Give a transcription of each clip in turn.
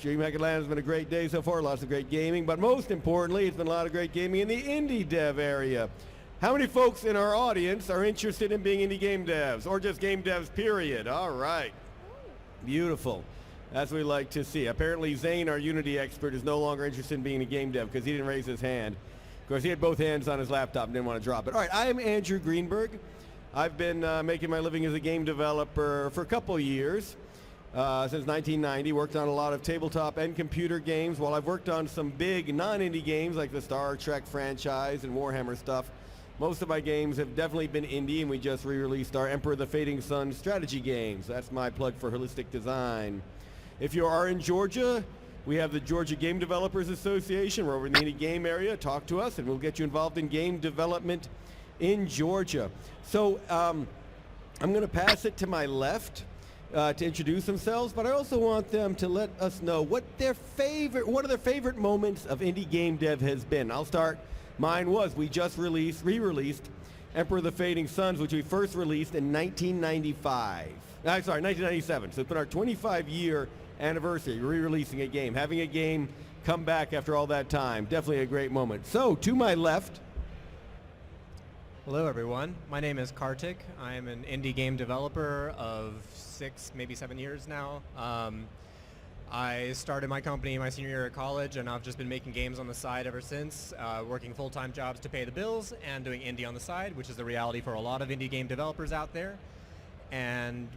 DreamHack Atlanta has been a great day so far, lots of great gaming, but most importantly, it's been a lot of great gaming in the indie dev area. How many folks in our audience are interested in being indie game devs, or just game devs, period? All right. Beautiful. That's what we like to see. Apparently, Zane, our Unity expert, is no longer interested in being a game dev because he didn't raise his hand. Of course, he had both hands on his laptop and didn't want to drop it. All right, I am Andrew Greenberg. I've been making my living as a game developer for a couple years. Since 1990, worked on a lot of tabletop and computer games. While I've worked on some big non-indie games like the Star Trek franchise and Warhammer stuff, most of my games have definitely been indie, and we just re-released our Emperor of the Fading Sun strategy games. That's my plug for Holistic Design. If you are in Georgia, we have the Georgia Game Developers Association. We're over in the indie game area. Talk to us, and we'll get you involved in game development in Georgia. So I'm going to pass it to my left to introduce themselves, but I also want them to let us know what one of their favorite moments of indie game dev has been. I'll start. Mine was, we just re-released Emperor of the Fading Suns, which we first released in 1997. So it's been our 25-year anniversary, re-releasing a game, having a game come back after all that time. Definitely a great moment. So to my left. Hello everyone, my name is Kartik. I am an indie game developer of maybe 7 years now. I started my company my senior year at college, and I've just been making games on the side ever since, working full-time jobs to pay the bills and doing indie on the side, which is the reality for a lot of indie game developers out there. And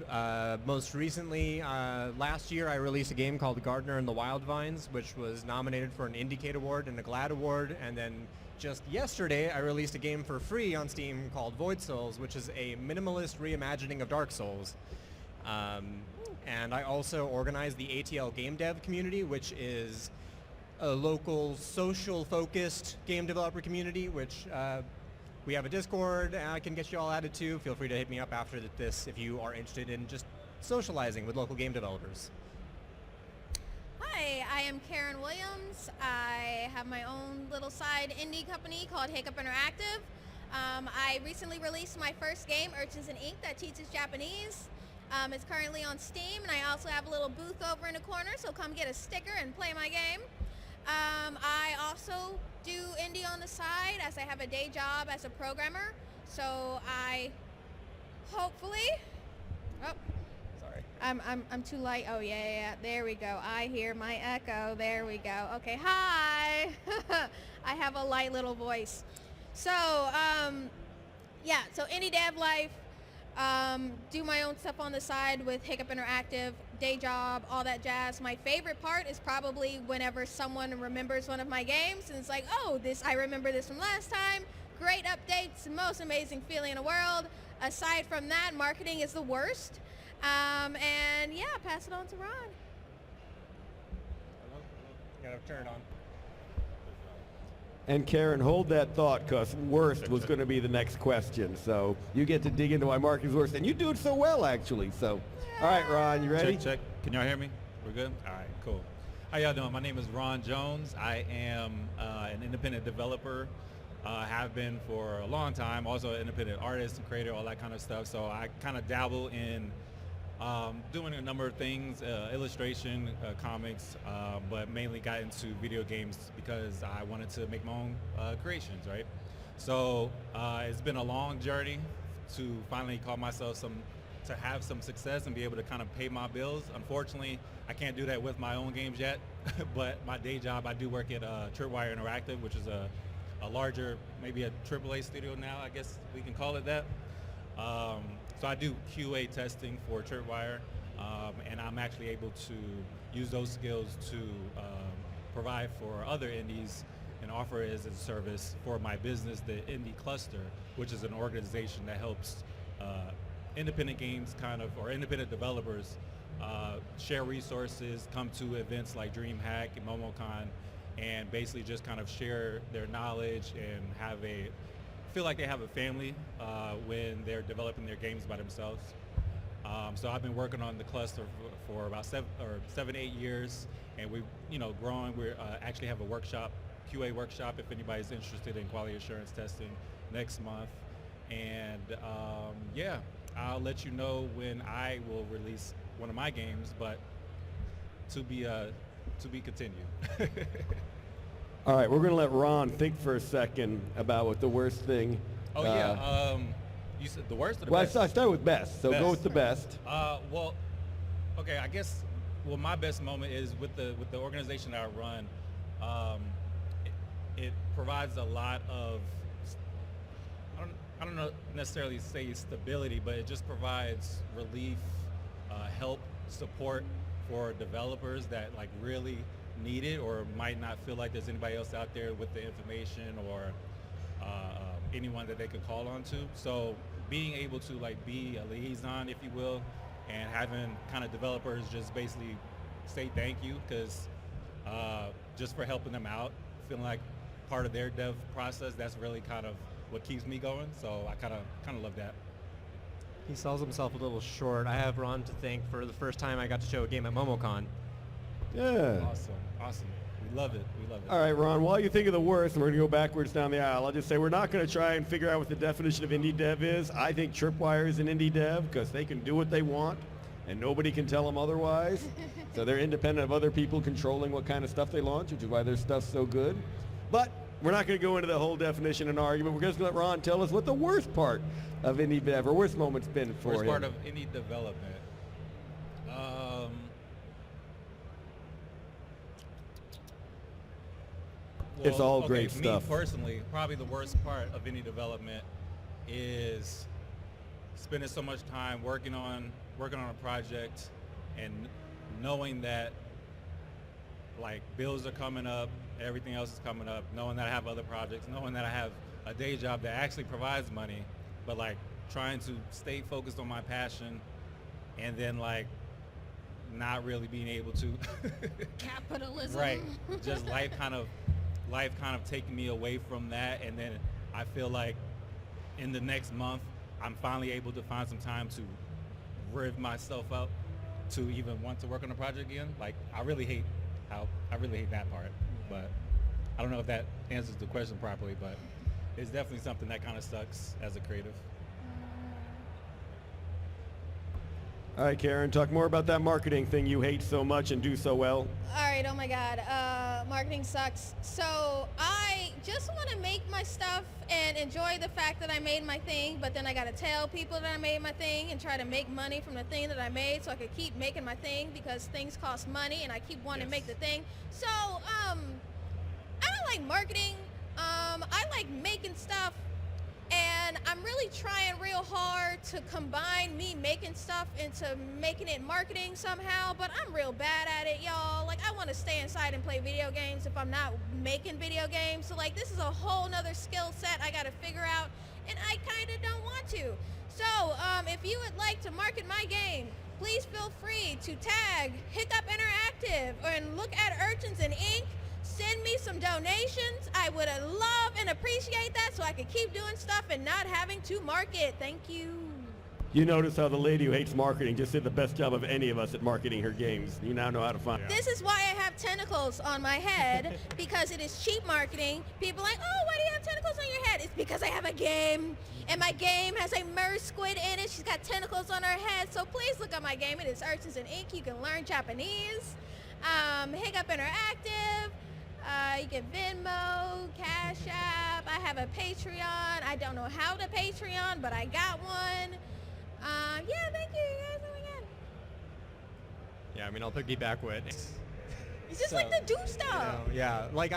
most recently, last year, I released a game called Gardener and the Wild Vines, which was nominated for an IndieCade Award and a GLAD Award, and then just yesterday, I released a game for free on Steam called Void Souls, which is a minimalist reimagining of Dark Souls. And I also organize the ATL game dev community, which is a local social-focused game developer community, which we have a Discord I can get you all added to. Feel free to hit me up after this if you are interested in just socializing with local game developers. Hi, I am Karen Williams. I have my own little side indie company called Hiccup Interactive. I recently released my first game, Urchins and Ink, that teaches Japanese. It's currently on Steam, and I also have a little booth over in the corner, so come get a sticker and play my game. I also do indie on the side as I have a day job as a programmer, so I hopefully... Oh, sorry. I'm too light. Oh, yeah, there we go. I hear my echo. There we go. Okay, hi! I have a light little voice. So, yeah, so indie dev life. Do my own stuff on the side with Hiccup Interactive, day job, all that jazz. My favorite part is probably whenever someone remembers one of my games and it's like, oh, I remember this from last time. Great updates, most amazing feeling in the world. Aside from that, marketing is the worst. And yeah, pass it on to Ron. Got to turn it on. And Karen, hold that thought, because worst was going to be the next question. So you get to dig into why marketing's worst. And you do it so well, actually. So, all right, Ron, you ready? Check. Can y'all hear me? We're good? All right, cool. How y'all doing? My name is Ron Jones. I am an independent developer. Have been for a long time. Also an independent artist and creator, all that kind of stuff. So I kind of dabble in doing a number of things, illustration, comics, but mainly got into video games because I wanted to make my own creations, right? So it's been a long journey to finally call myself to have some success and be able to kind of pay my bills. Unfortunately, I can't do that with my own games yet, but my day job, I do work at Tripwire Interactive, which is a larger, maybe a AAA studio now, I guess we can call it that. So I do QA testing for Tripwire, and I'm actually able to use those skills to provide for other indies and offer it as a service for my business, the IndieCluster, which is an organization that helps independent games or independent developers share resources, come to events like DreamHack and MomoCon, and basically just kind of share their knowledge and feel like they have a family when they're developing their games by themselves. So I've been working on the cluster for about 7 or 8 years, and we've growing. We actually have a workshop, QA workshop, if anybody's interested in quality assurance testing next month. And yeah, I'll let you know when I will release one of my games. But to be to be continued. All right, we're going to let Ron think for a second about what the worst thing. Oh yeah. You said the worst or the Well, best? I start with best, so go with the best. Well, okay. I guess. Well, my best moment is with the organization that I run. It provides a lot of. I don't know necessarily say stability, but it just provides relief, help, support for developers that like really need it or might not feel like there's anybody else out there with the information or anyone that they could call on to. So being able to like be a liaison, if you will, and having kind of developers just basically say thank you because just for helping them out, feeling like part of their dev process, that's really kind of what keeps me going. So I kind of love that. He sells himself a little short. I have Ron to thank for the first time I got to show a game at MomoCon. Yeah. Awesome. We love it. All right, Ron, while you think of the worst, and we're going to go backwards down the aisle, I'll just say we're not going to try and figure out what the definition of indie dev is. I think Tripwire is an indie dev because they can do what they want, and nobody can tell them otherwise. So they're independent of other people controlling what kind of stuff they launch, which is why their stuff's so good. But we're not going to go into the whole definition and argument. We're just going to let Ron tell us what the worst part of indie dev or worst moment's been for him. Worst part of indie development. It's all great stuff. Me personally, probably the worst part of any development is spending so much time working on a project and knowing that like bills are coming up, everything else is coming up, knowing that I have other projects, knowing that I have a day job that actually provides money, but like trying to stay focused on my passion and then like not really being able to Capitalism. right, just life kind of taking me away from that, and then I feel like in the next month I'm finally able to find some time to rev myself up to even want to work on a project again. Like I really hate that part, but I don't know if that answers the question properly, but it's definitely something that kind of sucks as a creative. All right, Karen, talk more about that marketing thing you hate so much and do so well. All right, oh my God, marketing sucks. So I just want to make my stuff and enjoy the fact that I made my thing, but then I got to tell people that I made my thing and try to make money from the thing that I made so I could keep making my thing because things cost money and I keep wanting to make the thing. So I don't like marketing. I like making stuff. And I'm really trying real hard to combine me making stuff into making it marketing somehow, but I'm real bad at it, y'all. Like, I want to stay inside and play video games if I'm not making video games. So, like, this is a whole nother skill set I got to figure out, and I kind of don't want to. So, if you would like to market my game, please feel free to tag Hiccup Interactive and look at Urchins and Ink. Send me some donations. I would love and appreciate that so I could keep doing stuff and not having to market. Thank you. You notice how the lady who hates marketing just did the best job of any of us at marketing her games. You now know how to find it. This is why I have tentacles on my head, because it is cheap marketing. People are like, oh, why do you have tentacles on your head? It's because I have a game, and my game has a merged squid in it. She's got tentacles on her head, so please look at my game. It is Urchins and Ink. You can learn Japanese. Hiccup Interactive. You can Venmo, Cash App. I have a Patreon. I don't know how to Patreon, but I got one. Yeah, thank you guys. Oh my God. Yeah, I mean, I'll piggyback with. You just like to do stuff. Yeah, like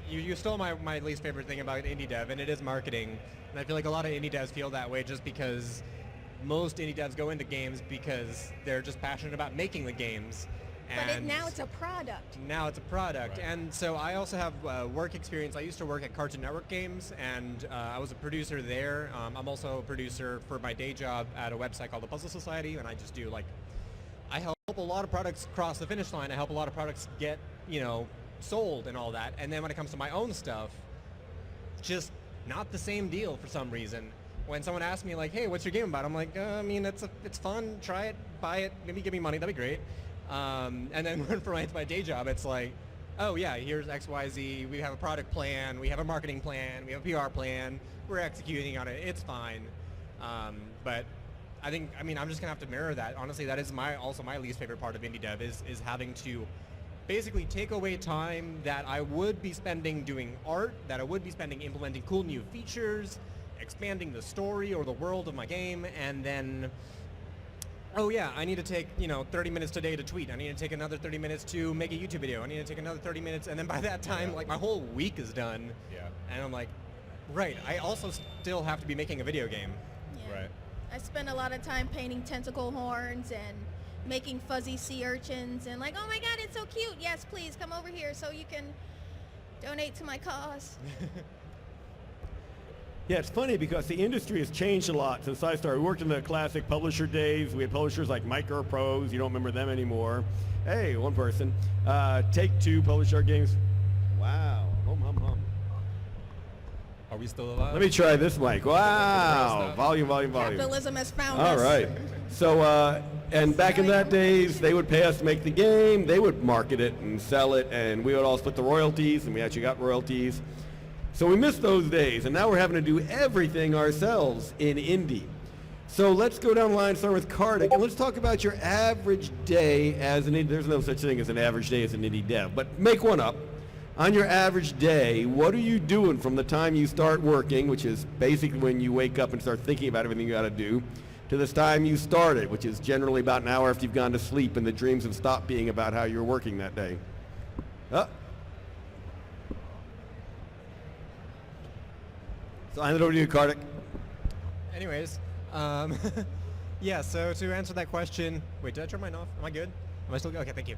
you stole my least favorite thing about indie dev, and it is marketing. And I feel like a lot of indie devs feel that way just because most indie devs go into games because they're just passionate about making the games. But now it's a product. Now it's a product. Right. And so I also have work experience. I used to work at Cartoon Network Games, and I was a producer there. I'm also a producer for my day job at a website called the Puzzle Society, and I just do I help a lot of products cross the finish line. I help a lot of products get, sold and all that. And then when it comes to my own stuff, just not the same deal for some reason. When someone asks me like, hey, what's your game about? I'm like, it's fun, try it, buy it, maybe give me money, that'd be great. And then for my day job, it's like, oh yeah, here's X, Y, Z. We have a product plan, we have a marketing plan, we have a PR plan. We're executing on it. It's fine. But I'm just gonna have to mirror that. Honestly, that is also my least favorite part of indie dev is having to basically take away time that I would be spending doing art, that I would be spending implementing cool new features, expanding the story or the world of my game, and then, oh yeah, I need to take 30 minutes today to tweet. I need to take another 30 minutes to make a YouTube video. I need to take another 30 minutes, and then by that time, like, my whole week is done. Yeah. And I'm like, right, I also still have to be making a video game. Yeah. Right. I spend a lot of time painting tentacle horns and making fuzzy sea urchins and like, oh my god, it's so cute. Yes, please come over here so you can donate to my cause. Yeah, it's funny because the industry has changed a lot since I started. We worked in the classic publisher days. We had publishers like Microprose. You don't remember them anymore. Hey, one person. Take-Two published our games. Wow. Hum, hum, hum. Are we still alive? Let me try this mic. Wow. Volume, volume, volume. Capitalism has found All us. right. So, and back in that days, they would pay us to make the game. They would market it and sell it, and we would all split the royalties, and we actually got royalties. So we missed those days, and now we're having to do everything ourselves in indie. So let's go down the line, start with Kartik, and let's talk about your average day as an indie. There's no such thing as an average day as an indie dev, but make one up. On your average day, what are you doing from the time you start working, which is basically when you wake up and start thinking about everything you got to do, to this time you started, which is generally about an hour after you've gone to sleep and the dreams have stopped being about how you're working that day? So I hand it over to you, Kartik. Anyways, yeah, so to answer that question, wait, did I turn mine off? Am I good? Am I still good? Okay, thank you.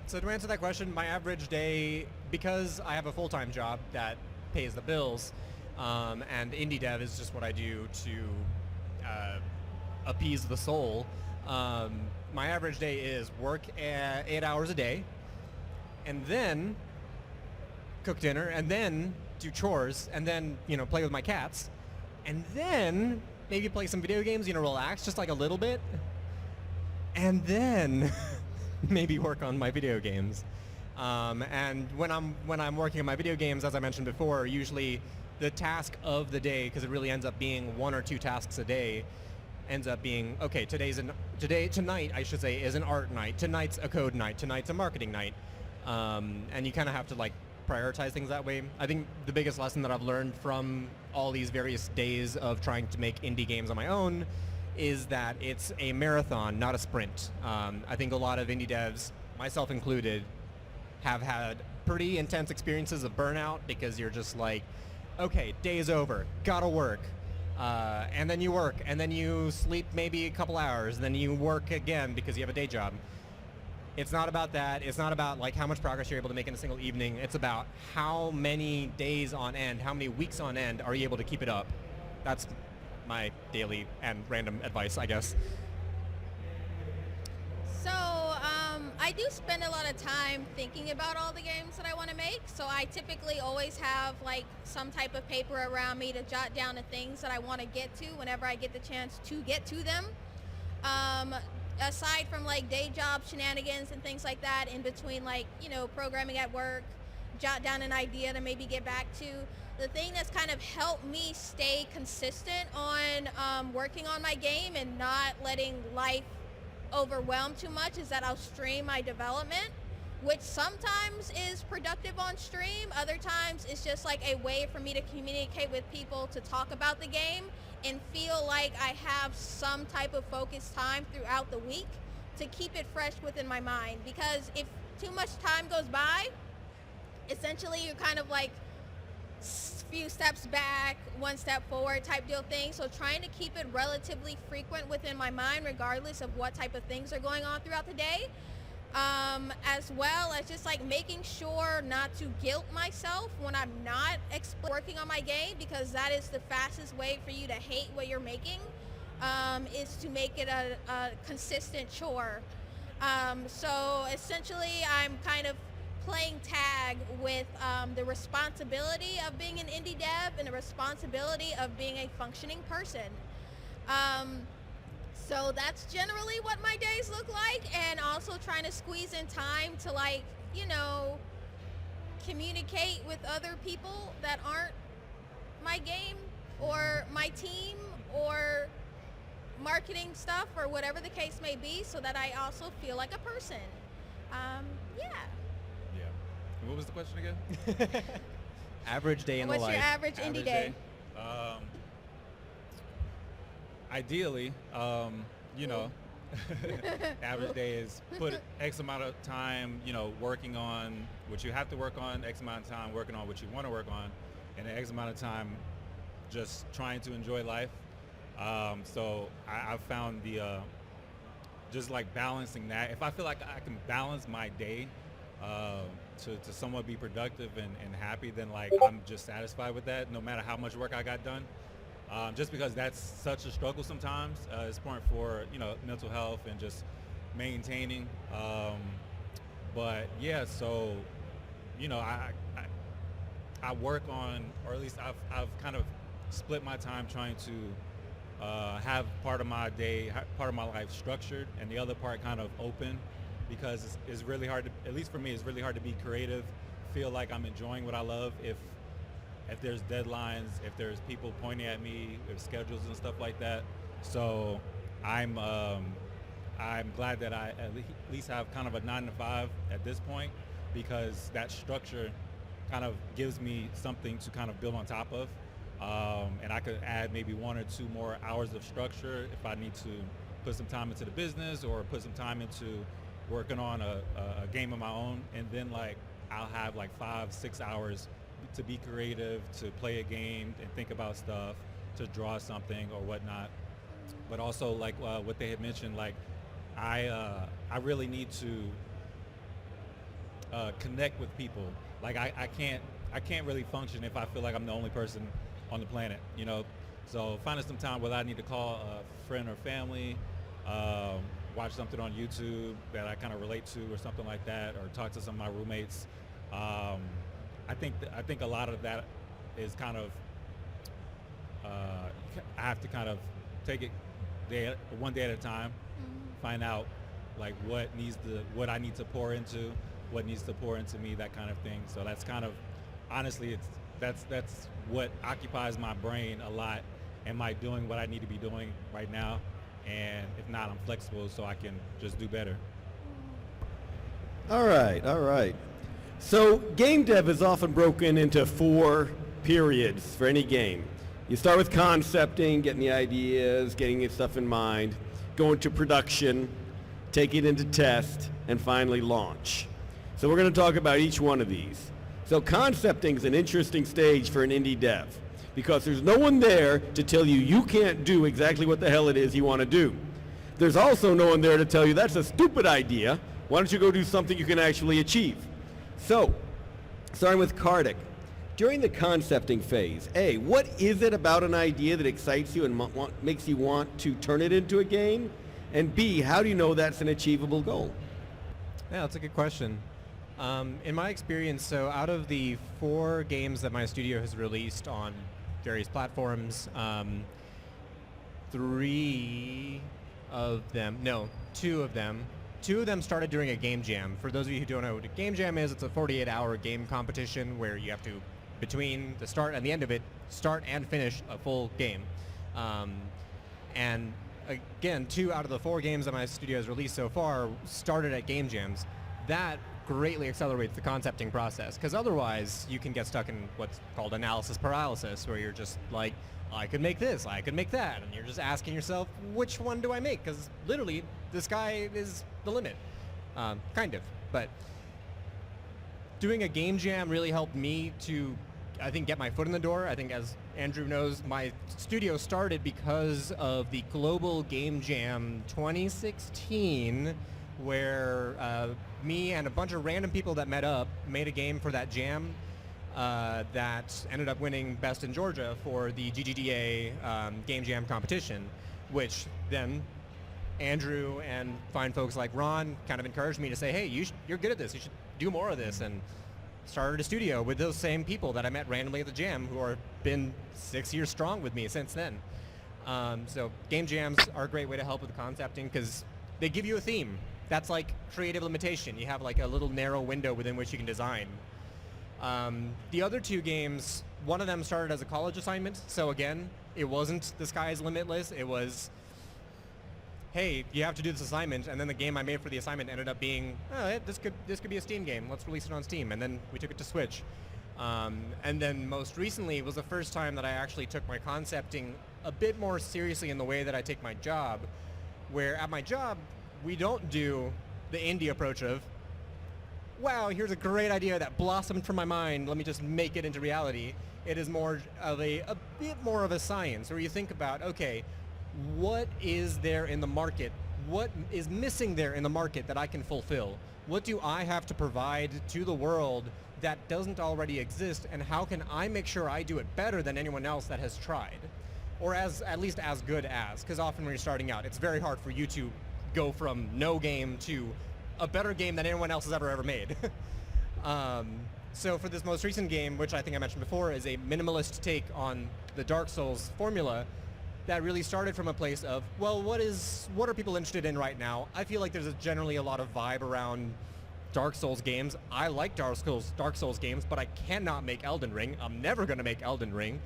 So to answer that question, my average day, because I have a full-time job that pays the bills, and indie dev is just what I do to appease the soul, my average day is work 8 hours a day, and then cook dinner, and then do chores, and then, play with my cats, and then maybe play some video games, relax just like a little bit, and then maybe work on my video games. And when I'm working on my video games, as I mentioned before, usually the task of the day, because it really ends up being 1 or 2 tasks a day, ends up being, okay, tonight I should say is an art night, tonight's a code night, tonight's a marketing night, and you kind of have to prioritize things that way. I think the biggest lesson that I've learned from all these various days of trying to make indie games on my own is that it's a marathon, not a sprint. I think a lot of indie devs, myself included, have had pretty intense experiences of burnout because you're just like, okay, day's over, gotta work. And then you work, and then you sleep maybe a couple hours, and then you work again because you have a day job. It's not about that. It's not about how much progress you're able to make in a single evening. It's about how many days on end, how many weeks on end are you able to keep it up. That's my daily and random advice, I guess. So I do spend a lot of time thinking about all the games that I want to make. So I typically always have some type of paper around me to jot down the things that I want to get to whenever I get the chance to get to them. Aside from day job shenanigans and things like that, in between programming at work, jot down an idea to maybe get back to. The thing that's kind of helped me stay consistent on working on my game and not letting life overwhelm too much is that I'll stream my development, which sometimes is productive on stream. Other times it's just a way for me to communicate with people, to talk about the game, and feel like I have some type of focused time throughout the week to keep it fresh within my mind. Because if too much time goes by, essentially you're kind of few steps back, one step forward type deal thing. So trying to keep it relatively frequent within my mind, regardless of what type of things are going on throughout the day. As well as just making sure not to guilt myself when I'm not working on my game, because that is the fastest way for you to hate what you're making, is to make it a consistent chore. So essentially I'm kind of playing tag with the responsibility of being an indie dev and the responsibility of being a functioning person. So that's generally what my days look like, and also trying to squeeze in time to communicate with other people that aren't my game or my team or marketing stuff or whatever the case may be, so that I also feel like a person. Yeah. Yeah. And what was the question again? Average day in the What's life. your average indie day? Ideally, you know, average day is put X amount of time, you know, working on what you have to work on, X amount of time working on what you want to work on, and X amount of time just trying to enjoy life. So I've found the just like balancing that. If I feel like I can balance my day to somewhat be productive and happy, then like I'm just satisfied with that, no matter how much work I got done. Just because that's such a struggle sometimes. It's important for, you know, mental health and just maintaining. But yeah, so, you know, I work on, or at least I've kind of split my time trying to have part of my day, part of my life structured, and the other part kind of open, because it's really hard to, at least for me, it's really hard to be creative, feel like I'm enjoying what I love if there's deadlines, if there's people pointing at me, if schedules and stuff like that. So I'm glad that I at least have kind of a 9 to 5 at this point, because that structure kind of gives me something to kind of build on top of. And I could add maybe 1 or 2 more hours of structure if I need to put some time into the business or put some time into working on a game of my own. And then like I'll have like 5-6 hours to be creative, to play a game and think about stuff, to draw something or whatnot. But also like what they had mentioned, like I really need to connect with people. Like I can't really function if I feel like I'm the only person on the planet, you know. So finding some time whether I need to call a friend or family, watch something on YouTube that I kind of relate to or something like that, or talk to some of my roommates. I think a lot of that is kind of I have to kind of take it one day at a time, find out like what I need to pour into, what needs to pour into me, that kind of thing. So that's kind of, honestly, that's what occupies my brain a lot. Am I doing what I need to be doing right now? And if not, I'm flexible so I can just do better. All right. So game dev is often broken into 4 periods for any game. You start with concepting, getting the ideas, getting your stuff in mind, going to production, take it into test, and finally launch. So we're going to talk about each one of these. So concepting is an interesting stage for an indie dev, because there's no one there to tell you you can't do exactly what the hell it is you want to do. There's also no one there to tell you that's a stupid idea. Why don't you go do something you can actually achieve? So, starting with Kartik, during the concepting phase, A, what is it about an idea that excites you and makes you want to turn it into a game? And B, how do you know that's an achievable goal? Yeah, that's a good question. In my experience, so out of the 4 games that my studio has released on various platforms, 2 of them started during a game jam. For those of you who don't know what a game jam is, it's a 48-hour game competition where you have to, between the start and the end of it, start and finish a full game. And again, 2 out of the 4 games that my studio has released so far started at game jams. That greatly accelerates the concepting process, because otherwise you can get stuck in what's called analysis paralysis, where you're just like, I could make this, I could make that, and you're just asking yourself, which one do I make? Because literally, the sky is the limit, kind of. But doing a game jam really helped me to, I think, get my foot in the door. I think, as Andrew knows, my studio started because of the Global Game Jam 2016, where me and a bunch of random people that met up made a game for that jam that ended up winning Best in Georgia for the GGDA Game Jam competition, which then Andrew and fine folks like Ron kind of encouraged me to say, hey, you're good at this, you should do more of this, and started a studio with those same people that I met randomly at the jam, who are been 6 years strong with me since then. So game jams are a great way to help with concepting, because they give you a theme. That's like creative limitation. You have like a little narrow window within which you can design. The other 2 games, one of them started as a college assignment, so again, it wasn't the sky's limitless. It was, hey, you have to do this assignment, and then the game I made for the assignment ended up being, oh, this could be a Steam game. Let's release it on Steam, and then we took it to Switch. And then most recently was the first time that I actually took my concepting a bit more seriously in the way that I take my job, where at my job, we don't do the indie approach of, wow, here's a great idea that blossomed from my mind, let me just make it into reality. It is more of a bit more of a science, where you think about, okay, what is there in the market? What is missing there in the market that I can fulfill? What do I have to provide to the world that doesn't already exist, and how can I make sure I do it better than anyone else that has tried? Or at least as good as, because often when you're starting out, it's very hard for you to go from no game to a better game than anyone else has ever made. So for this most recent game, which I think I mentioned before, is a minimalist take on the Dark Souls formula that really started from a place of, well, what are people interested in right now? I feel like there's generally a lot of vibe around Dark Souls games. I like Dark Souls games, but I cannot make Elden Ring. I'm never going to make Elden Ring.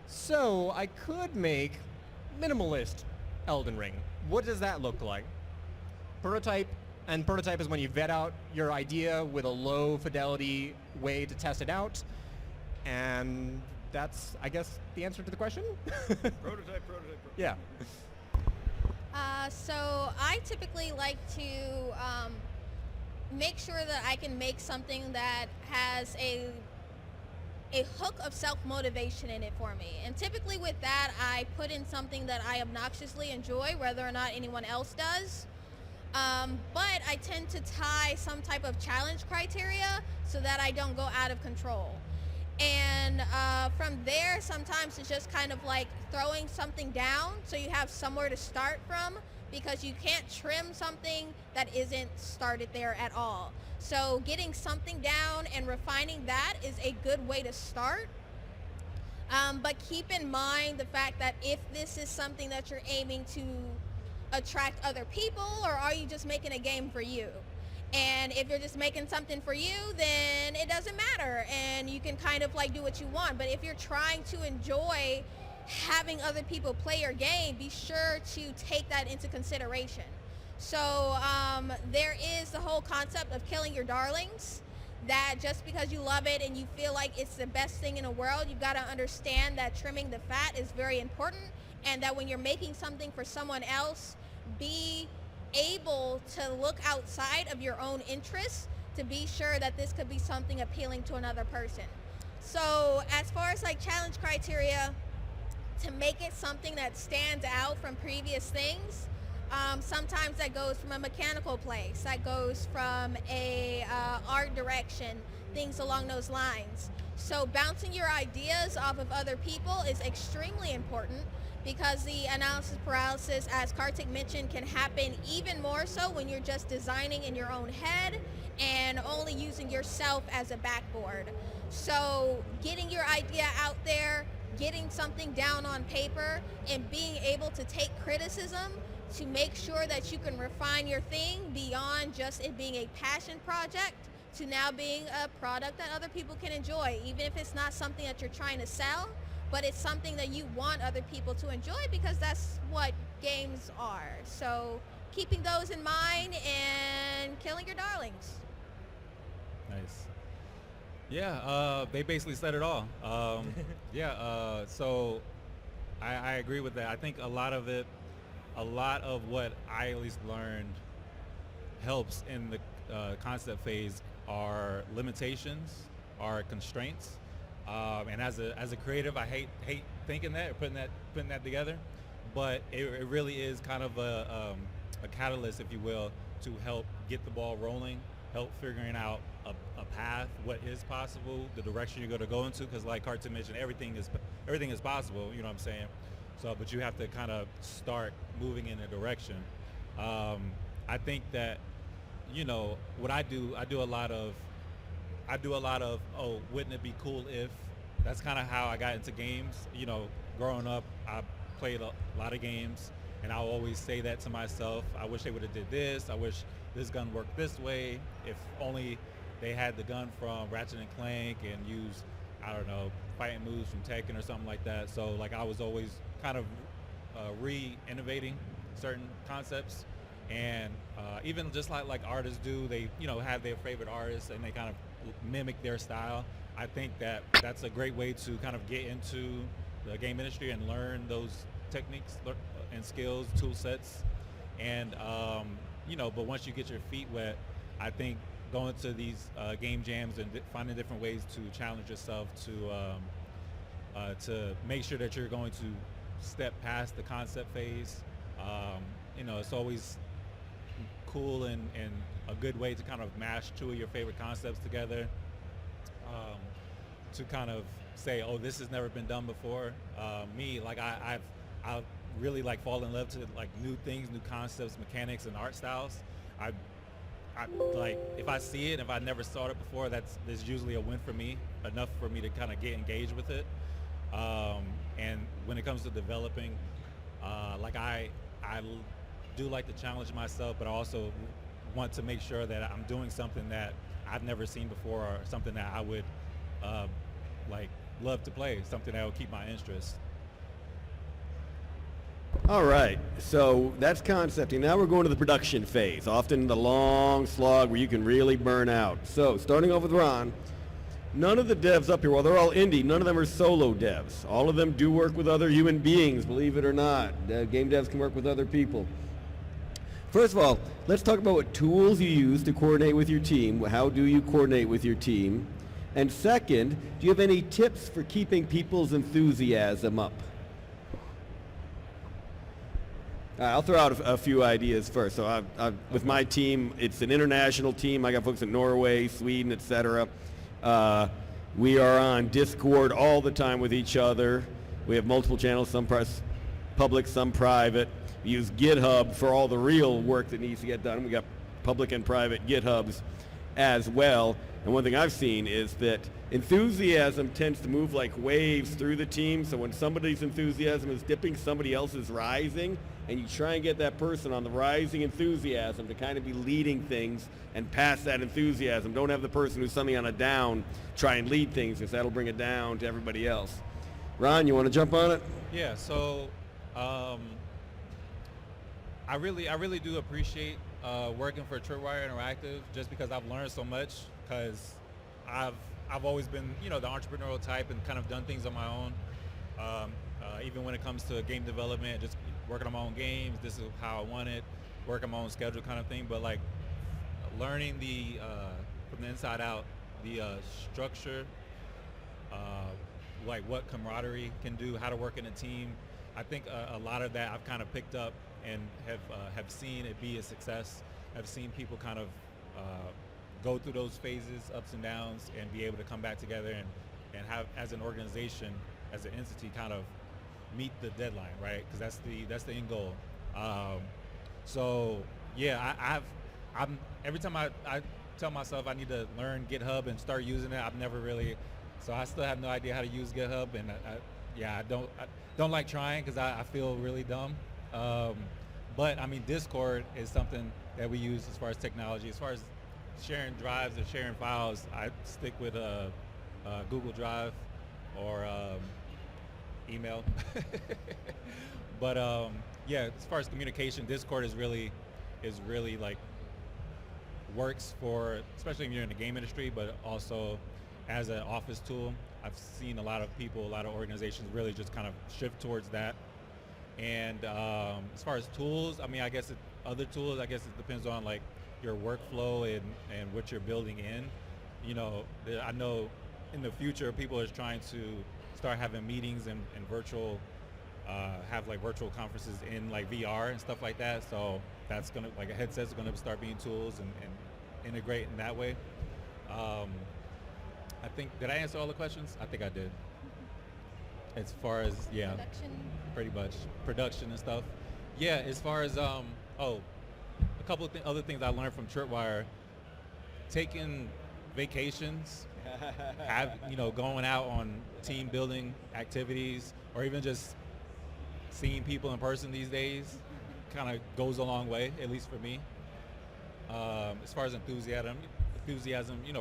So I could make minimalist Elden Ring. What does that look like? Prototype, and prototype is when you vet out your idea with a low fidelity way to test it out. And that's, I guess, the answer to the question? Prototype. Yeah. So I typically like to make sure that I can make something that has a hook of self-motivation in it for me. And typically with that, I put in something that I obnoxiously enjoy, whether or not anyone else does. But I tend to tie some type of challenge criteria so that I don't go out of control. And from there, sometimes it's just kind of like throwing something down so you have somewhere to start from, because you can't trim something that isn't started there at all. So getting something down and refining that is a good way to start. But keep in mind the fact that if this is something that you're aiming to attract other people, or are you just making a game for you? And if you're just making something for you, then it doesn't matter, and you can kind of like do what you want. But if you're trying to enjoy having other people play your game, be sure to take that into consideration. So there is the whole concept of killing your darlings, that just because you love it and you feel like it's the best thing in the world, you've got to understand that trimming the fat is very important, and that when you're making something for someone else, be able to look outside of your own interests to be sure that this could be something appealing to another person. So as far as like challenge criteria, to make it something that stands out from previous things, sometimes that goes from a mechanical place, that goes from a art direction, things along those lines. So bouncing your ideas off of other people is extremely important, because the analysis paralysis, as Kartik mentioned, can happen even more so when you're just designing in your own head and only using yourself as a backboard. So getting your idea out there, getting something down on paper, and being able to take criticism to make sure that you can refine your thing beyond just it being a passion project to now being a product that other people can enjoy, even if it's not something that you're trying to sell, but it's something that you want other people to enjoy, because that's what games are. So keeping those in mind and killing your darlings. Nice. Yeah, they basically said it all. So I agree with that. I think a lot of what I at least learned helps in the concept phase are limitations, are constraints. And as a creative, I hate thinking that, putting that together, but it really is kind of a catalyst, if you will, to help get the ball rolling, help figuring out a path, what is possible, the direction you're going to go into, because like Kartik mentioned, everything is possible, you know what I'm saying? So, but you have to kind of start moving in a direction. I think that, you know, what I do a lot of, oh, wouldn't it be cool if? That's kind of how I got into games. You know, growing up, I played a lot of games, and I'll always say that to myself. I wish they would have did this. I wish this gun worked this way. If only they had the gun from Ratchet and Clank and used, I don't know, fighting moves from Tekken or something like that. So like I was always kind of re-innovating certain concepts. And even just like artists do, they have their favorite artists and they kind of mimic their style. I think that that's a great way to kind of get into the game industry and learn those techniques and skills, tool sets. And but once you get your feet wet, I think going to these game jams and finding different ways to challenge yourself to make sure that you're going to step past the concept phase. It's always cool and a good way to kind of mash two of your favorite concepts together, to kind of say, oh, this has never been done before. Me, like I really like fall in love to like new things, new concepts, mechanics, and art styles. I like if I see it, if I never saw it before, that's usually a win for me, enough for me to kind of get engaged with it. And when it comes to developing, like I do like to challenge myself, but I also want to make sure that I'm doing something that I've never seen before, or something that I would like love to play, something that will keep my interest. All right, so that's concepting. Now we're going to the production phase, often the long slog where you can really burn out. So starting off with Ron, none of the devs up here, while they're all indie, none of them are solo devs. All of them do work with other human beings, believe it or not. Game devs can work with other people. First of all, let's talk about what tools you use to coordinate with your team. How do you coordinate with your team? And second, do you have any tips for keeping people's enthusiasm up? I'll throw out a few ideas first. So with my team, it's an international team. I got folks in Norway, Sweden, etc. We are on Discord all the time with each other. We have multiple channels, some public, some private. We use GitHub for all the real work that needs to get done. We got public and private GitHubs as well. And one thing I've seen is that enthusiasm tends to move like waves through the team. So when somebody's enthusiasm is dipping, somebody else is rising. And you try and get that person on the rising enthusiasm to kind of be leading things and pass that enthusiasm. Don't have the person who's suddenly on a down try and lead things, because that'll bring it down to everybody else. Ron, you want to jump on it? Yeah, so I really do appreciate working for Tripwire Interactive, just because I've learned so much, because I've always been the entrepreneurial type and kind of done things on my own. Even when it comes to game development, just working on my own games, this is how I want it, work on my own schedule kind of thing. But like learning from the inside out, the structure, like what camaraderie can do, how to work in a team. I think a lot of that I've kind of picked up and have seen it be a success. I've seen people kind of go through those phases, ups and downs, and be able to come back together and have, as an organization, as an entity, kind of meet the deadline, right? Because that's the end goal. So yeah, I'm every time I tell myself I need to learn GitHub and start using it, I've never really. So I still have no idea how to use GitHub, and I don't like trying because I feel really dumb. But I mean, Discord is something that we use as far as technology. As far as sharing drives or sharing files, I stick with Google Drive or email. But yeah, as far as communication, Discord is really like works for, especially if you're in the game industry, but also as an office tool. I've seen a lot of people, a lot of organizations really just kind of shift towards that. And as far as tools, I mean, I guess other tools, I guess it depends on like your workflow and what you're building in. I know in the future people are trying to start having meetings and virtual, have like virtual conferences in like VR and stuff like that. So that's gonna, like a headset's gonna start being tools and integrate in that way. I think, did I answer all the questions? I think I did. As far as, yeah, production. Pretty much. Production and stuff. Yeah, as far as, a couple of other things I learned from Tripwire, taking vacations, going out on team building activities, or even just seeing people in person these days kind of goes a long way, at least for me. As far as enthusiasm,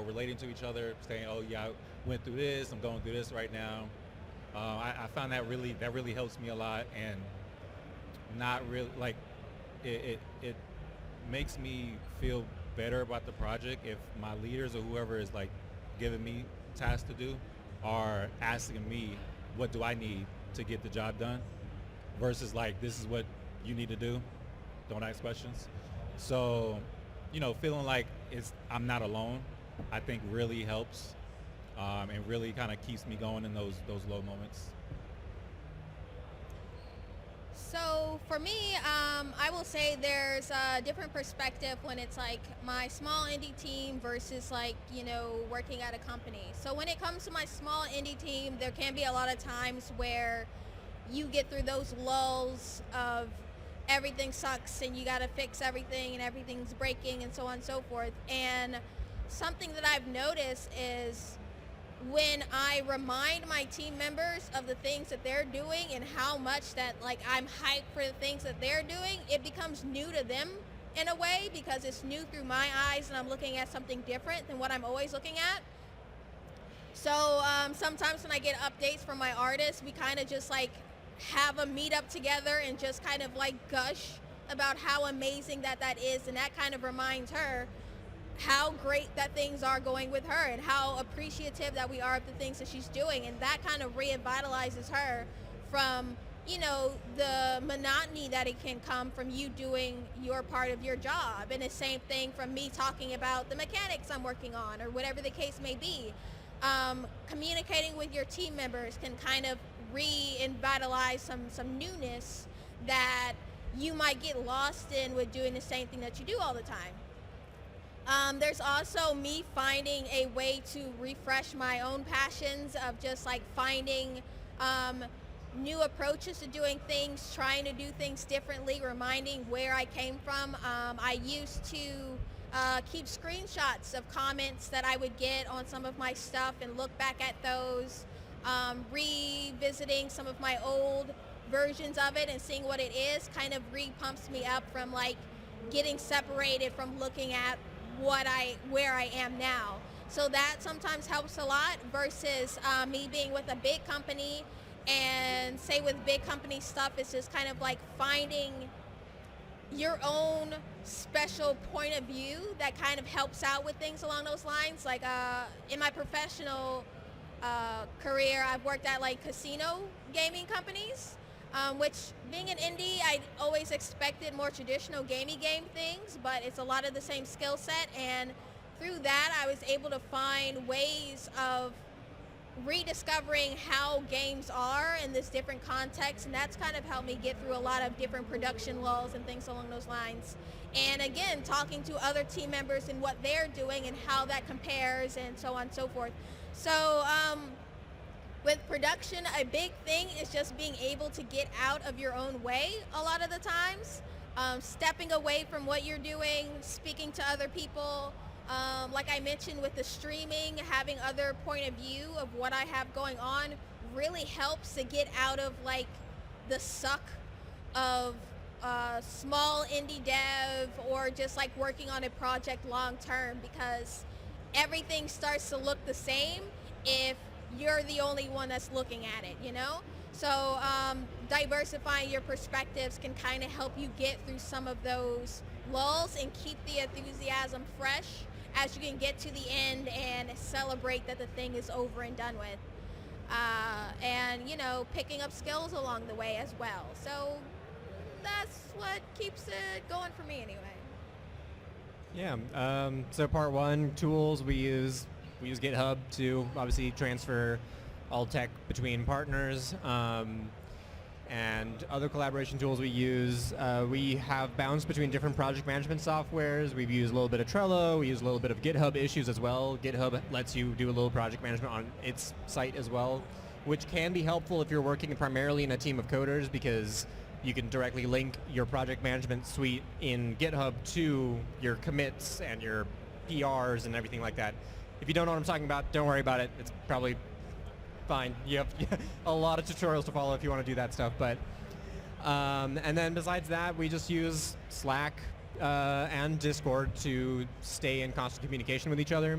relating to each other, saying, oh yeah, I went through this, I'm going through this right now. I found that really helps me a lot, and not really like it makes me feel better about the project if my leaders or whoever is like giving me tasks to do are asking me what do I need to get the job done versus like this is what you need to do, don't ask questions. So feeling like I'm not alone, I think really helps, and really kind of keeps me going in those low moments. So for me, I will say there's a different perspective when it's like my small indie team versus like, working at a company. So when it comes to my small indie team, there can be a lot of times where you get through those lulls of everything sucks and you got to fix everything and everything's breaking and so on and so forth. And something that I've noticed is when I remind my team members of the things that they're doing and how much that like I'm hyped for the things that they're doing, it becomes new to them in a way because it's new through my eyes and I'm looking at something different than what I'm always looking at. So sometimes when I get updates from my artists, we kind of just like have a meetup together and just kind of like gush about how amazing that is, and that kind of reminds her how great that things are going with her and how appreciative that we are of the things that she's doing, and that kind of revitalizes her from the monotony that it can come from you doing your part of your job, and the same thing from me talking about the mechanics I'm working on or whatever the case may be. Communicating with your team members can kind of revitalize some newness that you might get lost in with doing the same thing that you do all the time. There's also me finding a way to refresh my own passions of just like finding new approaches to doing things, trying to do things differently, reminding where I came from. I used to keep screenshots of comments that I would get on some of my stuff and look back at those, revisiting some of my old versions of it and seeing what it is kind of re-pumps me up from like getting separated from looking at where I am now. So that sometimes helps a lot versus me being with a big company, and say with big company stuff, it's just kind of like finding your own special point of view that kind of helps out with things along those lines. Like in my professional career, I've worked at like casino gaming companies, which being an indie, I always expected more traditional gaming game things, but it's a lot of the same skill set, and through that I was able to find ways of rediscovering how games are in this different context, and that's kind of helped me get through a lot of different production lulls and things along those lines. And again, talking to other team members and what they're doing and how that compares and so on and so forth. So with production, a big thing is just being able to get out of your own way a lot of the times, stepping away from what you're doing, speaking to other people. Like I mentioned with the streaming, having other point of view of what I have going on really helps to get out of like the suck of small indie dev or just like working on a project long term, because everything starts to look the same if you're the only one that's looking at it, So diversifying your perspectives can kind of help you get through some of those lulls and keep the enthusiasm fresh as you can get to the end and celebrate that the thing is over and done with. And, picking up skills along the way as well. So that's what keeps it going for me anyway. Yeah, so part one, tools, we use GitHub to obviously transfer all tech between partners, and other collaboration tools we use. We have bounced between different project management softwares. We've used a little bit of Trello. We use a little bit of GitHub issues as well. GitHub lets you do a little project management on its site as well, which can be helpful if you're working primarily in a team of coders, because you can directly link your project management suite in GitHub to your commits and your PRs and everything like that. If you don't know what I'm talking about, don't worry about it. It's probably fine. You have a lot of tutorials to follow if you want to do that stuff. But and then besides that, we just use Slack and Discord to stay in constant communication with each other.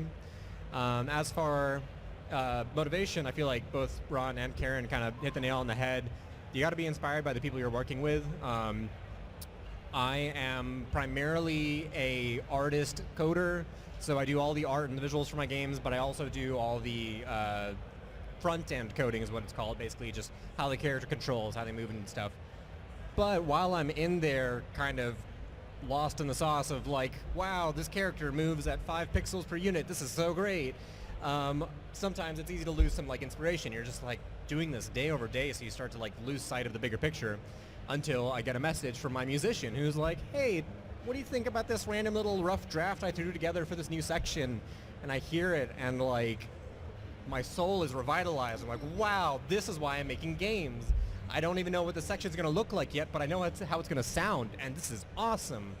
As for motivation, I feel like both Ron and Karen kind of hit the nail on the head. You got to be inspired by the people you're working with. I am primarily a artist coder, so I do all the art and the visuals for my games, but I also do all the front-end coding is what it's called, basically just how the character controls, how they move and stuff. But while I'm in there kind of lost in the sauce of like, wow, this character moves at 5 pixels per unit, this is so great. Sometimes it's easy to lose some like inspiration. You're just like doing this day over day, so you start to like lose sight of the bigger picture until I get a message from my musician who's like, hey, what do you think about this random little rough draft I threw together for this new section? And I hear it and like my soul is revitalized. I'm like, wow, this is why I'm making games. I don't even know what the section's going to look like yet, but I know how it's going to sound, and this is awesome.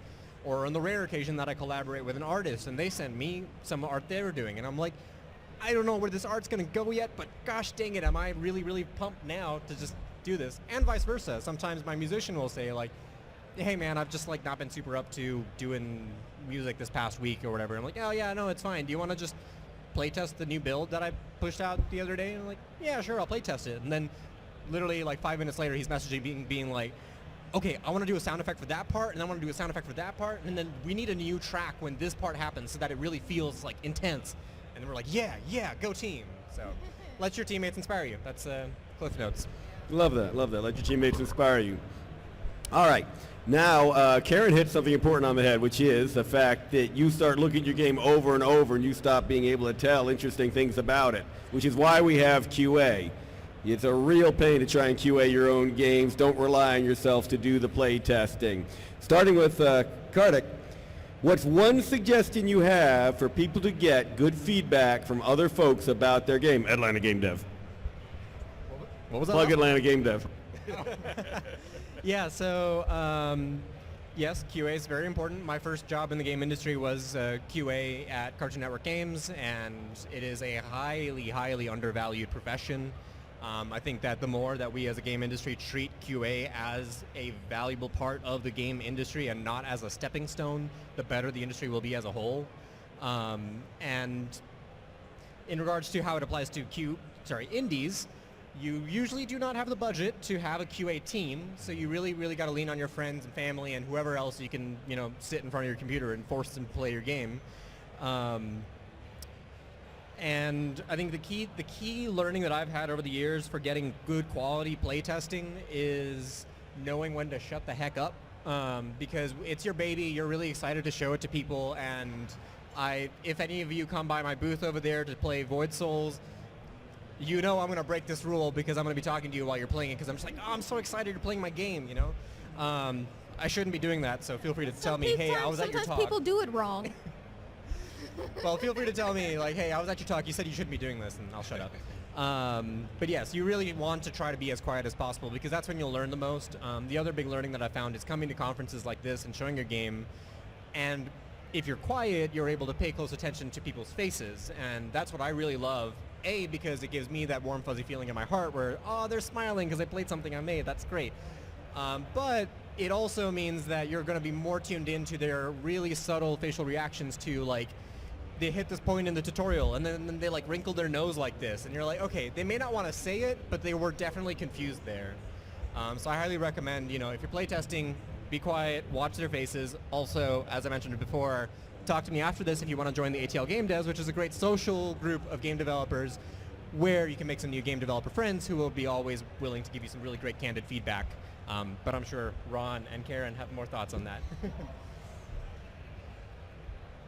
Or on the rare occasion that I collaborate with an artist, and they send me some art they were doing, and I'm like, I don't know where this art's going to go yet, but gosh dang it, am I really, really pumped now to just do this? And vice versa. Sometimes my musician will say, like, hey, man, I've just, like, not been super up to doing music this past week or whatever. I'm like, oh, yeah, no, it's fine. Do you want to just playtest the new build that I pushed out the other day? And I'm like, yeah, sure, I'll playtest it. And then literally like 5 minutes later, he's messaging being like, okay, I want to do a sound effect for that part, and I want to do a sound effect for that part, and then we need a new track when this part happens so that it really feels like intense. And then we're like, yeah, go team. So let your teammates inspire you. That's Cliff Notes. Love that. Let your teammates inspire you. All right. Now, Karen hit something important on the head, which is the fact that you start looking at your game over and over and you stop being able to tell interesting things about it, which is why we have QA. It's a real pain to try and QA your own games. Don't rely on yourself to do the play testing. Starting with Kartik, what's one suggestion you have for people to get good feedback from other folks about their game? Atlanta Game Dev. What was that? Plug Atlanta Game Dev. Yeah, so yes, QA is very important. My first job in the game industry was QA at Cartoon Network Games, and it is a highly, highly undervalued profession. I think that the more that we as a game industry treat QA as a valuable part of the game industry and not as a stepping stone, the better the industry will be as a whole. And in regards to how it applies to indies, you usually do not have the budget to have a QA team, so you really, really got to lean on your friends and family and whoever else you can, sit in front of your computer and force them to play your game. And I think the key learning that I've had over the years for getting good quality playtesting is knowing when to shut the heck up, because it's your baby. You're really excited to show it to people, and if any of you come by my booth over there to play Void Souls, I'm going to break this rule because I'm going to be talking to you while you're playing it because I'm just like, oh, I'm so excited you're playing my game, I shouldn't be doing that, so feel free to tell me, hey, I was at your talk. Sometimes people do it wrong. Well, feel free to tell me, like, hey, I was at your talk, you said you shouldn't be doing this, and I'll shut up. But yes, you really want to try to be as quiet as possible because that's when you'll learn the most. The other big learning that I found is coming to conferences like this and showing your game, and if you're quiet, you're able to pay close attention to people's faces, and that's what I really love. A, because it gives me that warm, fuzzy feeling in my heart where, oh, they're smiling because I played something I made. That's great. But it also means that you're going to be more tuned into their really subtle facial reactions to, like, they hit this point in the tutorial and then they, like, wrinkle their nose like this. And you're like, okay, they may not want to say it, but they were definitely confused there. So I highly recommend, if you're playtesting, be quiet, watch their faces. Also, as I mentioned before, talk to me after this if you want to join the ATL Game Devs, which is a great social group of game developers where you can make some new game developer friends who will be always willing to give you some really great candid feedback. But I'm sure Ron and Karen have more thoughts on that.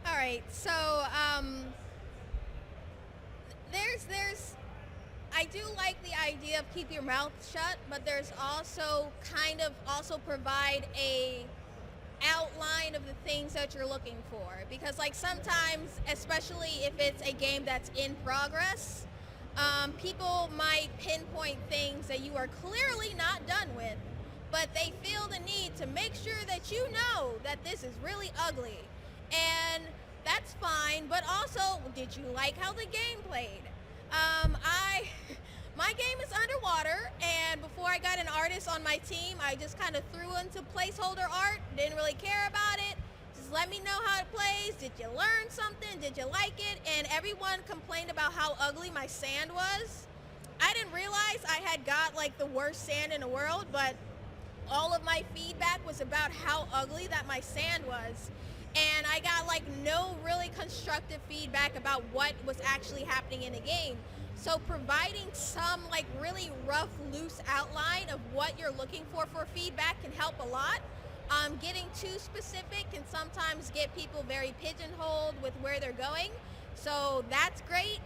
All right, so I do like the idea of keep your mouth shut, but there's also provide a outline of the things that you're looking for, because like sometimes, especially if it's a game that's in progress, people might pinpoint things that you are clearly not done with, but they feel the need to make sure that you know that this is really ugly, and that's fine. But also, did you like how the game played? My game is underwater, and before I got an artist on my team, I just kind of threw into placeholder art, didn't really care about it. Just let me know how it plays. Did you learn something? Did you like it? And everyone complained about how ugly my sand was. I didn't realize I had got like the worst sand in the world, but all of my feedback was about how ugly that my sand was. And I got like no really constructive feedback about what was actually happening in the game. So providing some like really rough, loose outline of what you're looking for feedback can help a lot. Getting too specific can sometimes get people very pigeonholed with where they're going. So that's great.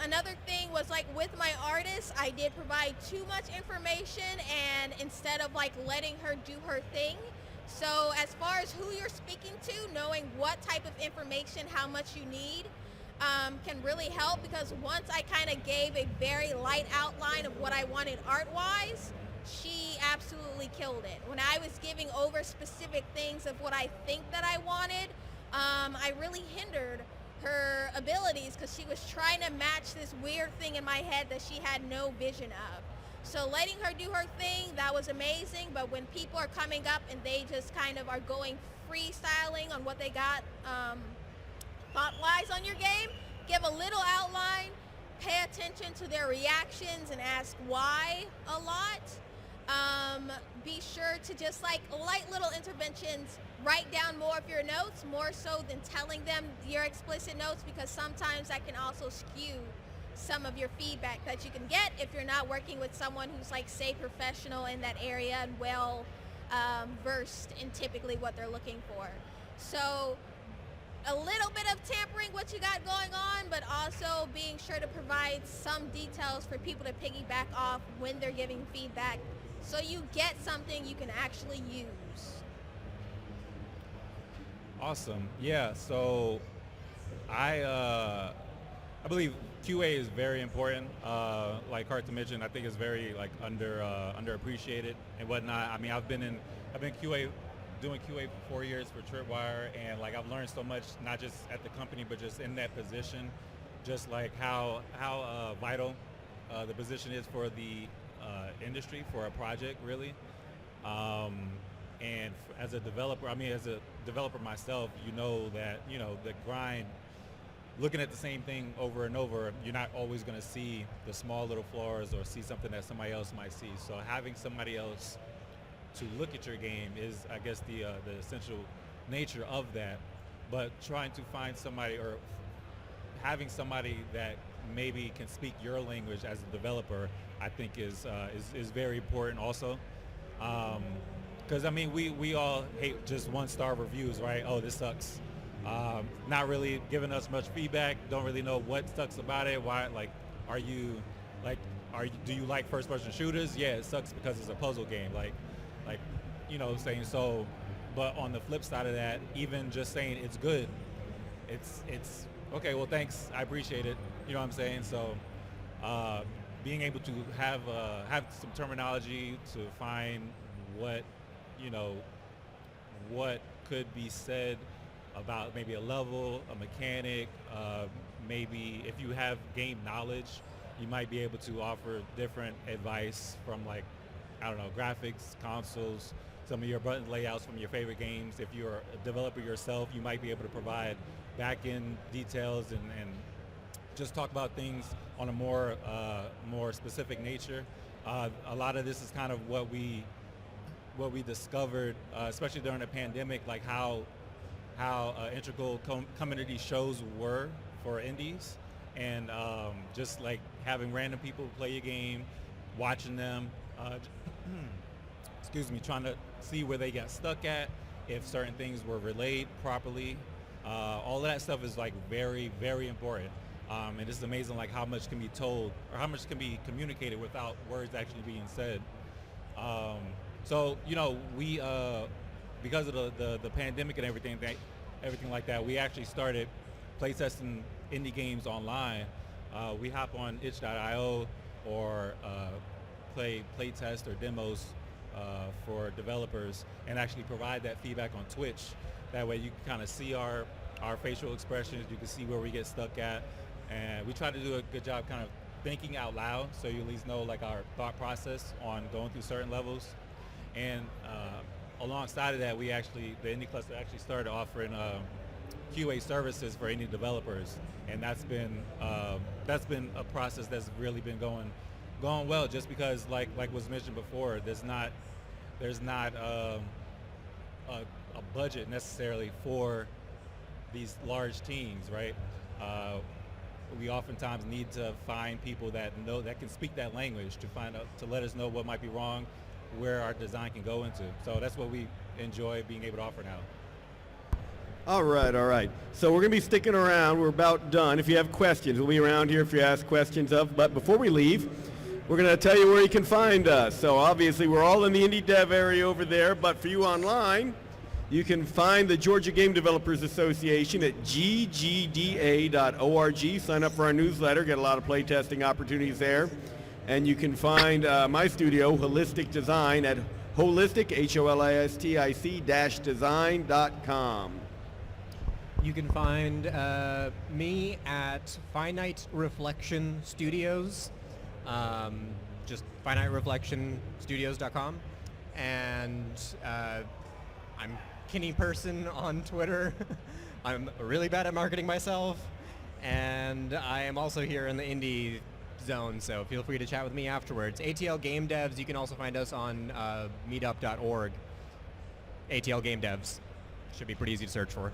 Another thing was like with my artist, I did provide too much information, and instead of like letting her do her thing. So as far as who you're speaking to, knowing what type of information, how much you need, can really help, because once I kind of gave a very light outline of what I wanted art-wise, she absolutely killed it. When I was giving over specific things of what I think that I wanted, I really hindered her abilities because she was trying to match this weird thing in my head that she had no vision of. So letting her do her thing, that was amazing. But when people are coming up and they just kind of are going freestyling on what they got thought-wise on your game, give a little outline, pay attention to their reactions and ask why a lot. Be sure to just like light little interventions, write down more of your notes, more so than telling them your explicit notes, because sometimes that can also skew some of your feedback that you can get if you're not working with someone who's like, say, professional in that area and well versed in typically what they're looking for. So a little bit of tampering what you got going on, but also being sure to provide some details for people to piggyback off when they're giving feedback, so you get something you can actually use. Awesome. Yeah. So I believe QA is very important. Like Kartikay mentioned, I think it's very like underappreciated and whatnot. I mean, I've been QA, doing QA for 4 years for Tripwire, and like I've learned so much, not just at the company, but just in that position, just like how vital the position is for the industry, for a project, really. And as a developer, myself, you know that, the grind, looking at the same thing over and over, you're not always going to see the small little flaws or see something that somebody else might see. So having somebody else to look at your game is, I guess, the essential nature of that. But trying to find somebody, or having somebody that maybe can speak your language as a developer, I think is very important also. Because I mean, we all hate just 1-star reviews, right? Oh, this sucks. Not really giving us much feedback. Don't really know what sucks about it. Why? Like, do you like first-person shooters? Yeah, it sucks because it's a puzzle game. Like, what I'm saying. So, but on the flip side of that, even just saying it's good, it's okay. Well, thanks. I appreciate it. You know what I'm saying? So, being able to have some terminology to find what could be said about maybe a level, a mechanic, maybe if you have game knowledge, you might be able to offer different advice from, like, I don't know, graphics, consoles, some of your button layouts from your favorite games. If you're a developer yourself, you might be able to provide back-end details and just talk about things on a more specific nature. A lot of this is kind of what we discovered, especially during the pandemic, like how integral community shows were for indies, and just like having random people play your game, watching them, trying to see where they got stuck at, if certain things were relayed properly. All of that stuff is like very, very important. And it's amazing like how much can be told or how much can be communicated without words actually being said. So we because of the pandemic and everything like that, we actually started playtesting indie games online. We hop on itch.io or play playtest or demos for developers, and actually provide that feedback on Twitch. That way you can kind of see our facial expressions, you can see where we get stuck at, and we try to do a good job kind of thinking out loud, so you at least know like our thought process on going through certain levels. And alongside of that, the IndieCluster actually started offering QA services for indie developers, and that's been a process that's really been going well, just because like was mentioned before, there's not there's not a budget necessarily for these large teams, right? We oftentimes need to find people that can speak that language to let us know what might be wrong, where our design can go into. So that's what we enjoy being able to offer now. All right. So we're going to be sticking around. We're about done. If you have questions, we'll be around here if you ask questions of. But before we leave, we're going to tell you where you can find us. So obviously we're all in the indie dev area over there, but for you online, you can find the Georgia Game Developers Association at ggda.org. Sign up for our newsletter, get a lot of playtesting opportunities there. And you can find my studio, Holistic Design, at holistic, HOLISTIC-design.com. You can find me at Finite Reflection Studios, just finitereflectionstudios.com. And I'm Kini person on Twitter. I'm really bad at marketing myself. And I am also here in the indie zone, so feel free to chat with me afterwards. ATL Game Devs, you can also find us on meetup.org. ATL Game Devs. Should be pretty easy to search for.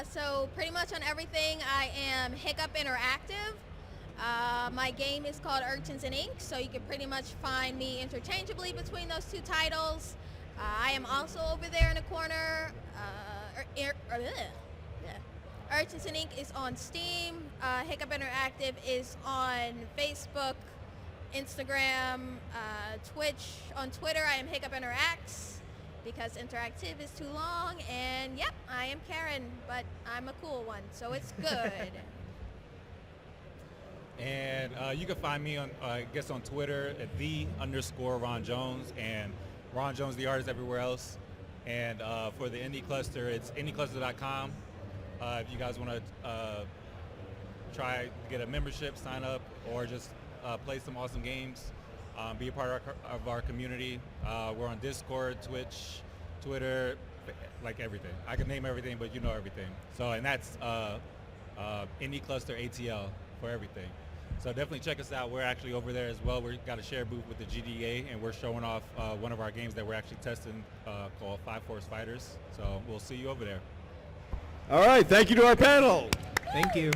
So pretty much on everything, I am Hiccup Interactive. My game is called Urchins and Ink, so you can pretty much find me interchangeably between those two titles. I am also over there in the corner. Urchins and Ink is on Steam. Hiccup Interactive is on Facebook, Instagram, Twitch. On Twitter, I am Hiccup Interacts because interactive is too long. And yep, I am Karen, but I'm a cool one, so it's good. And you can find me on, I guess, on Twitter at @the_Ron Jones, and Ron Jones the artist everywhere else. And for the IndieCluster, it's IndieCluster.com. If you guys want to try to get a membership, sign up, or just play some awesome games, be a part of our community. We're on Discord, Twitch, Twitter, like everything. I can name everything, but you know everything. So, and that's IndieCluster ATL for everything. So definitely check us out. We're actually over there as well. We've got a share booth with the GDA, and we're showing off one of our games that we're actually testing called 5 Force Fighters. So we'll see you over there. All right, thank you to our panel. Thank you.